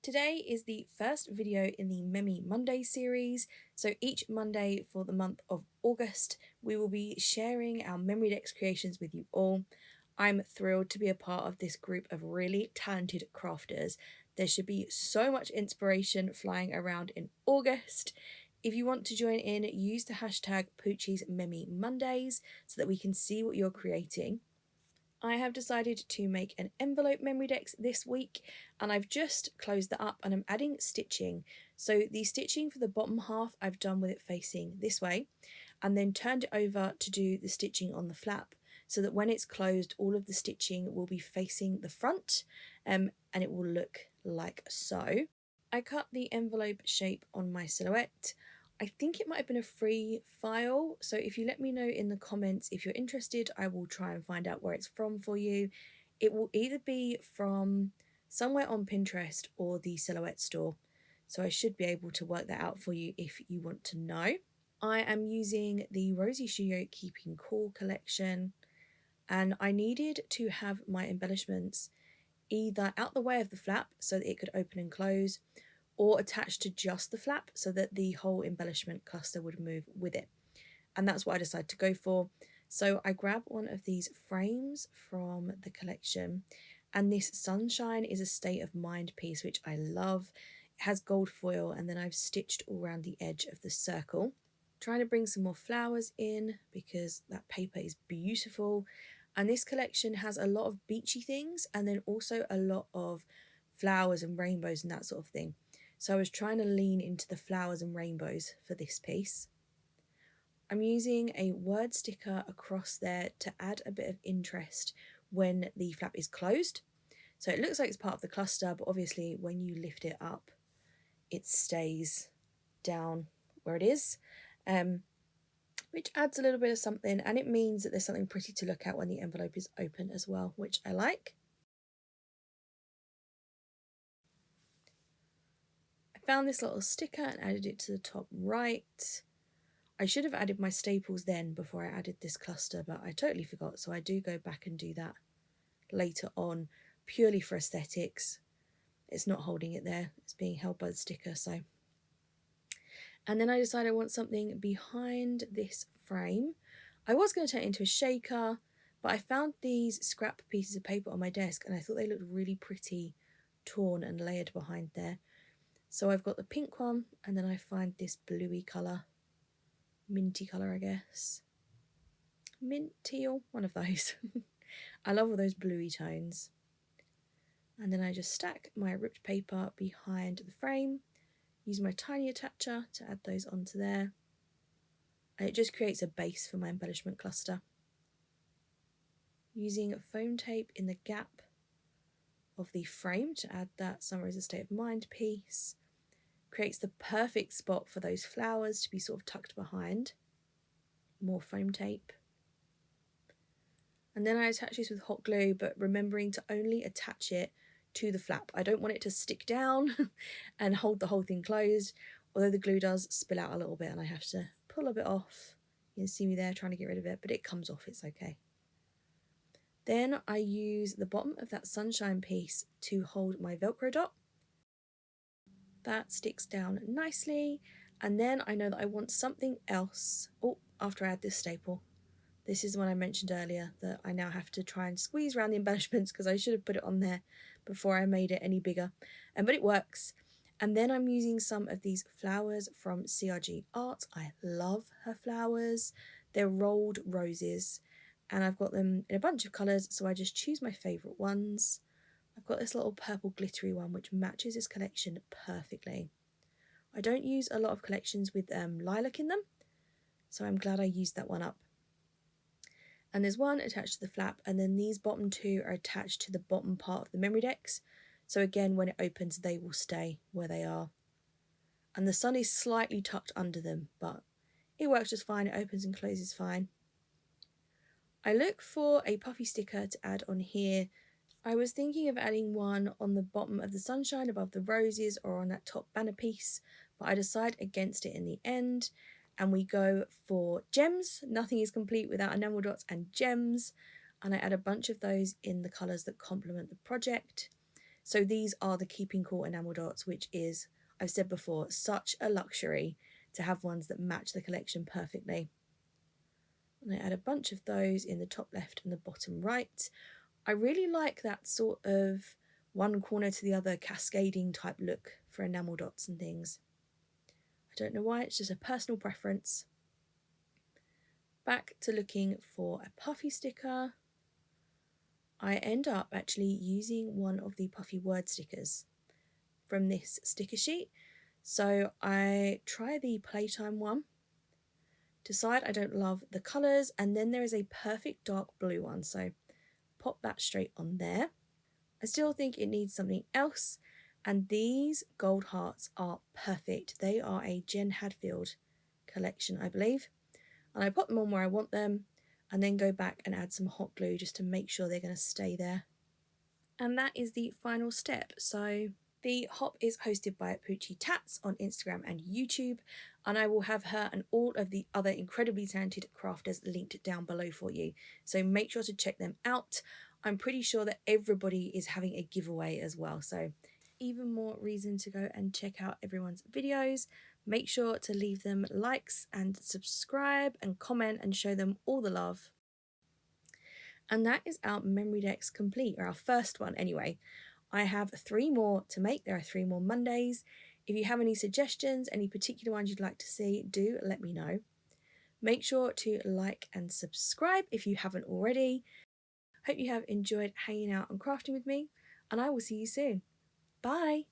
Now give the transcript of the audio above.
Today is the first video in the Memy Monday series. So each Monday for the month of August, we will be sharing our Memorydex creations with you all. I'm thrilled to be a part of this group of really talented crafters. There should be so much inspiration flying around in August. If you want to join in, use the hashtag #Poochie'sMemyMondays so that we can see what you're creating. I have decided to make an envelope Memorydex this week, and I've just closed that up and I'm adding stitching. So the stitching for the bottom half I've done with it facing this way, and then turned it over to do the stitching on the flap so that when it's closed all of the stitching will be facing the front and it will look like so. I cut the envelope shape on my silhouette. I think it might have been a free file, so if you let me know in the comments if you're interested, I will try and find out where it's from for you. It will either be from somewhere on Pinterest or the Silhouette store, so I should be able to work that out for you if you want to know. I am using the 𝓷𝓷𝓽𝓮 Keeping Cool collection, and I needed to have my embellishments either out the way of the flap so that it could open and close, or attached to just the flap so that the whole embellishment cluster would move with it. And that's what I decided to go for. So I grabbed one of these frames from the collection, and this Sunshine is a State of Mind piece, which I love. It has gold foil, and then I've stitched all around the edge of the circle. Trying to bring some more flowers in because that paper is beautiful. And this collection has a lot of beachy things and then also a lot of flowers and rainbows and that sort of thing. So I was trying to lean into the flowers and rainbows for this piece. I'm using a word sticker across there to add a bit of interest when the flap is closed. So it looks like it's part of the cluster, but obviously when you lift it up, it stays down where it is, which adds a little bit of something, and it means that there's something pretty to look at when the envelope is open as well, which I like. Found this little sticker and added it to the top right. I should have added my staples then before I added this cluster, but I totally forgot, so I do go back and do that later on, purely for aesthetics. It's not holding it there, it's being held by the sticker. So, and then I decided I want something behind this frame. I was going to turn it into a shaker, but I found these scrap pieces of paper on my desk and I thought they looked really pretty torn and layered behind there. So I've got the pink one, and then I find this bluey colour, minty colour I guess, mint teal, one of those. I love all those bluey tones. And then I just stack my ripped paper behind the frame, use my tiny attacher to add those onto there, and it just creates a base for my embellishment cluster. Using foam tape in the gap of the frame to add that Summer is a State of Mind piece, creates the perfect spot for those flowers to be sort of tucked behind. More foam tape. And then I attach this with hot glue, but remembering to only attach it to the flap. I don't want it to stick down and hold the whole thing closed, although the glue does spill out a little bit and I have to pull a bit off. You can see me there trying to get rid of it, but it comes off, it's okay. Then I use the bottom of that Sunshine piece to hold my Velcro dot. That sticks down nicely, and then I know that I want something else. Oh, after I add this staple. This is the one I mentioned earlier that I now have to try and squeeze around the embellishments because I should have put it on there before I made it any bigger, but it works. And then I'm using some of these flowers from CRG Art. I love her flowers. They're rolled roses, and I've got them in a bunch of colours, so I just choose my favourite ones. I've got this little purple glittery one which matches this collection perfectly. I don't use a lot of collections with lilac in them, so I'm glad I used that one up. And there's one attached to the flap, and then these bottom two are attached to the bottom part of the Memorydex. So again, when it opens, they will stay where they are. And the sun is slightly tucked under them, but it works just fine. It opens and closes fine. I look for a puffy sticker to add on here. I was thinking of adding one on the bottom of the Sunshine above the roses or on that top banner piece, but I decide against it in the end, and we go for gems. Nothing is complete without enamel dots and gems, and I add a bunch of those in the colours that complement the project. So these are the Keeping Cool enamel dots, which is, I've said before, such a luxury to have ones that match the collection perfectly. And I add a bunch of those in the top left and the bottom right. I really like that sort of one corner to the other cascading type look for enamel dots and things. I don't know why, it's just a personal preference. Back to looking for a puffy sticker. I end up actually using one of the puffy word stickers from this sticker sheet. So I try the Playtime one, decide I don't love the colours, and then there is a perfect dark blue one, so pop that straight on there. I still think it needs something else, and these gold hearts are perfect. They are a Jen Hadfield collection, I believe, and I put them on where I want them and then go back and add some hot glue just to make sure they're going to stay there. And that is the final step. So the hop is hosted by Poochie Tats on Instagram and YouTube, and I will have her and all of the other incredibly talented crafters linked down below for you. So make sure to check them out. I'm pretty sure that everybody is having a giveaway as well, so even more reason to go and check out everyone's videos. Make sure to leave them likes and subscribe and comment and show them all the love. And that is our Memorydex complete, or our first one anyway. I have 3 more to make. There are 3 more Mondays. If you have any suggestions, any particular ones you'd like to see, do let me know. Make sure to like and subscribe if you haven't already. Hope you have enjoyed hanging out and crafting with me, and I will see you soon. Bye!